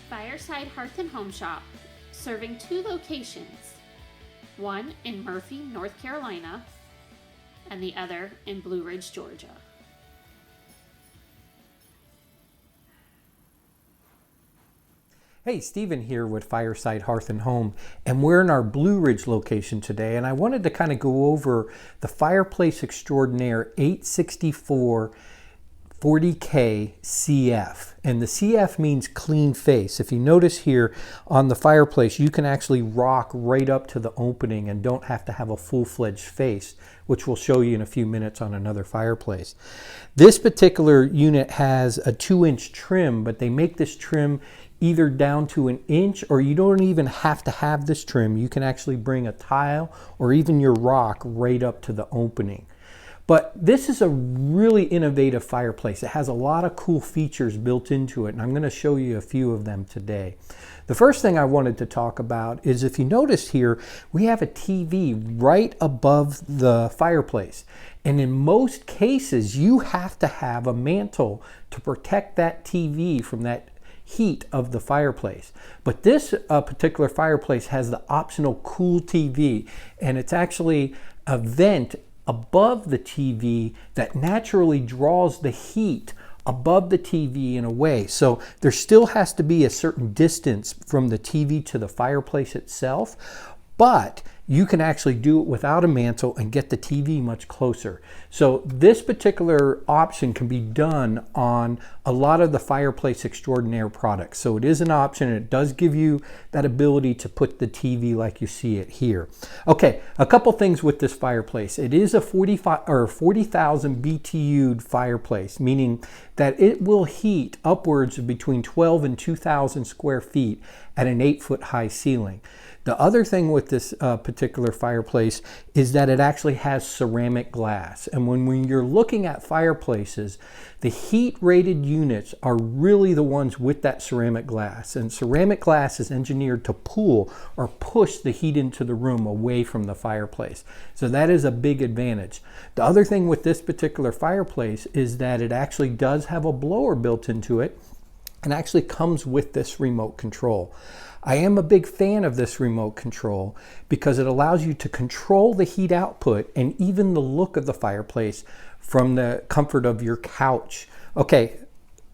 Fireside Hearth and Home Shop, serving 2 locations, one in Murphy, North Carolina, and the other in Blue Ridge, Georgia. Hey, Stephen here with Fireside Hearth and Home, and we're in our Blue Ridge location today, and I wanted to kind of go over the Fireplace Xtrodinair 864 40K CF, and the CF means clean face. If you notice here on the fireplace, you can actually rock right up to the opening and don't have to have a full-fledged face, which we'll show you in a few minutes on another fireplace. This particular unit has a 2-inch trim, but they make this trim either down to 1 inch, or you don't even have to have this trim. You can actually bring a tile or even your rock right up to the opening. But this is a really innovative fireplace. It has a lot of cool features built into it, and I'm going to show you a few of them today. The first thing I wanted to talk about is, if you notice here, we have a TV right above the fireplace. And in most cases, you have to have a mantle to protect that TV from that heat of the fireplace. But this particular fireplace has the optional cool TV, and it's actually a vent above the TV that naturally draws the heat above the TV in a way. So there still has to be a certain distance from the TV to the fireplace itself, but you can actually do it without a mantle and get the TV much closer. So this particular option can be done on a lot of the Fireplace Xtrodinair products. So it is an option, and it does give you that ability to put the TV like you see it here. Okay, a couple things with this fireplace. It is a 40,000 BTU fireplace, meaning that it will heat upwards of between 12 and 2,000 square feet at an 8-foot high ceiling. The other thing with this particular fireplace is that it actually has ceramic glass. And when you're looking at fireplaces, the heat rated units are really the ones with that ceramic glass. And ceramic glass is engineered to pull or push the heat into the room away from the fireplace. So that is a big advantage. The other thing with this particular fireplace is that it actually does have a blower built into it, and actually comes with this remote control. I am a big fan of this remote control because it allows you to control the heat output and even the look of the fireplace from the comfort of your couch. Okay,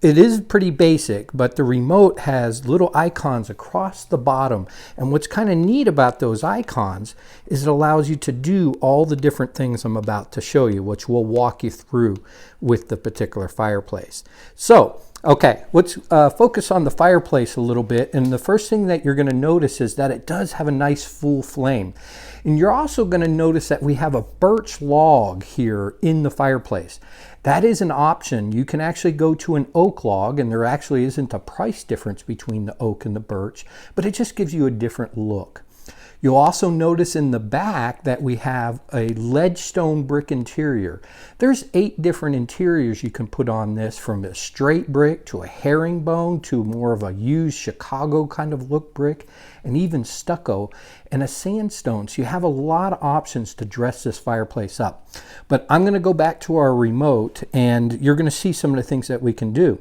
it is pretty basic, but the remote has little icons across the bottom. And what's kind of neat about those icons is it allows you to do all the different things I'm about to show you, which we'll walk you through with the particular fireplace. So, okay, let's focus on the fireplace a little bit. And the first thing that you're going to notice is that it does have a nice full flame. And you're also going to notice that we have a birch log here in the fireplace. That is an option. You can actually go to an oak log, and there actually isn't a price difference between the oak and the birch, but it just gives you a different look. You'll also notice in the back that we have a ledgestone brick interior. There's 8 different interiors you can put on this, from a straight brick to a herringbone to more of a used Chicago kind of look brick, and even stucco and a sandstone. So you have a lot of options to dress this fireplace up. But I'm going to go back to our remote, and you're going to see some of the things that we can do.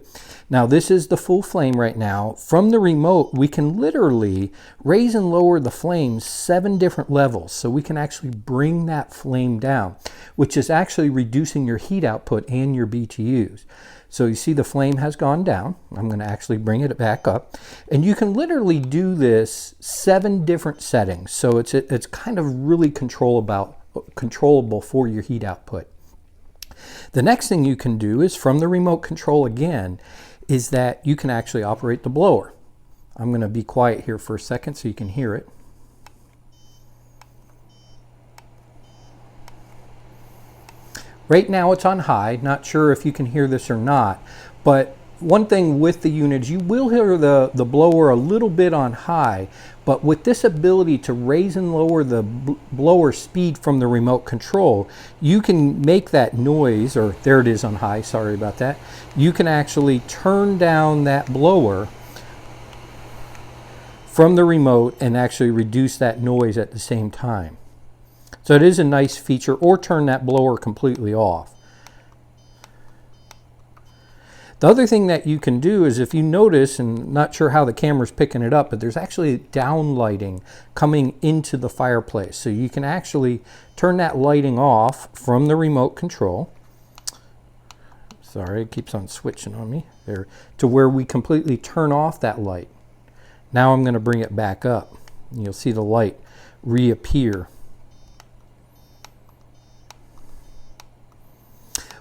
Now, this is the full flame right now. From the remote, we can literally raise and lower the flames 7 different levels. So we can actually bring that flame down, which is actually reducing your heat output and your BTUs. So you see the flame has gone down. I'm going to actually bring it back up. And you can literally do this 7 different settings. So it's kind of really controllable for your heat output. The next thing you can do is, from the remote control again, is that you can actually operate the blower. I'm going to be quiet here for a second so you can hear it. Right now it's on high. Not sure if you can hear this or not, but one thing with the unit is you will hear the blower a little bit on high, but with this ability to raise and lower the blower speed from the remote control, you can make that noise, or there it is on high, sorry about that. You can actually turn down that blower from the remote and actually reduce that noise at the same time. So it is a nice feature, or turn that blower completely off. The other thing that you can do is, if you notice, and not sure how the camera's picking it up, but there's actually down lighting coming into the fireplace. So you can actually turn that lighting off from the remote control. Sorry, it keeps on switching on me there, to where we completely turn off that light. Now I'm going to bring it back up. You'll see the light reappear.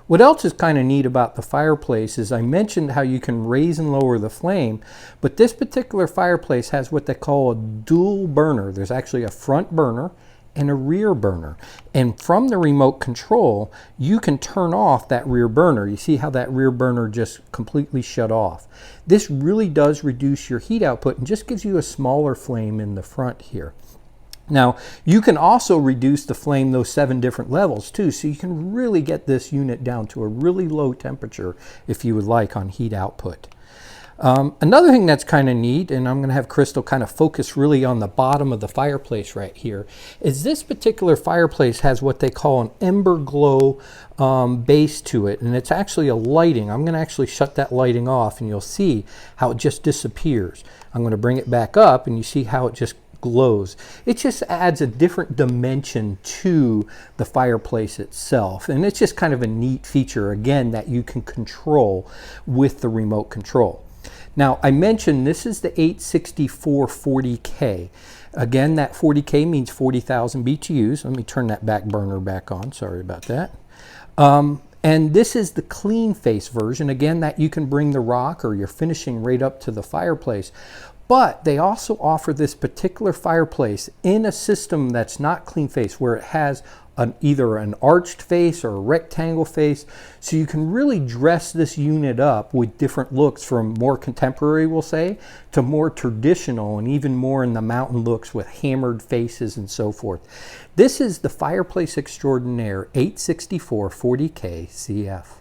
What else is kind of neat about the fireplace is I mentioned how you can raise and lower the flame, but this particular fireplace has what they call a dual burner. There's actually a front burner and a rear burner. And from the remote control, you can turn off that rear burner. You see how that rear burner just completely shut off. This really does reduce your heat output and just gives you a smaller flame in the front here. Now, you can also reduce the flame those 7 different levels too, so you can really get this unit down to a really low temperature if you would like on heat output. Another thing that's kind of neat, and I'm going to have Crystal kind of focus really on the bottom of the fireplace right here, is this particular fireplace has what they call an Ember Glow base to it, and it's actually a lighting. I'm going to actually shut that lighting off, and you'll see how it just disappears. I'm going to bring it back up, and you see how it just glows. It just adds a different dimension to the fireplace itself, and it's just kind of a neat feature, again, that you can control with the remote control. Now, I mentioned this is the 864 40K. Again, that 40K means 40,000 BTUs. Let me turn that back burner back on. Sorry about that. And this is the clean face version. Again, that you can bring the rock or your finishing right up to the fireplace. But they also offer this particular fireplace in a system that's not clean face, where it has either an arched face or a rectangle face. So you can really dress this unit up with different looks, from more contemporary, we'll say, to more traditional, and even more in the mountain looks with hammered faces and so forth. This is the Fireplace Xtrodinair 864 40K CF.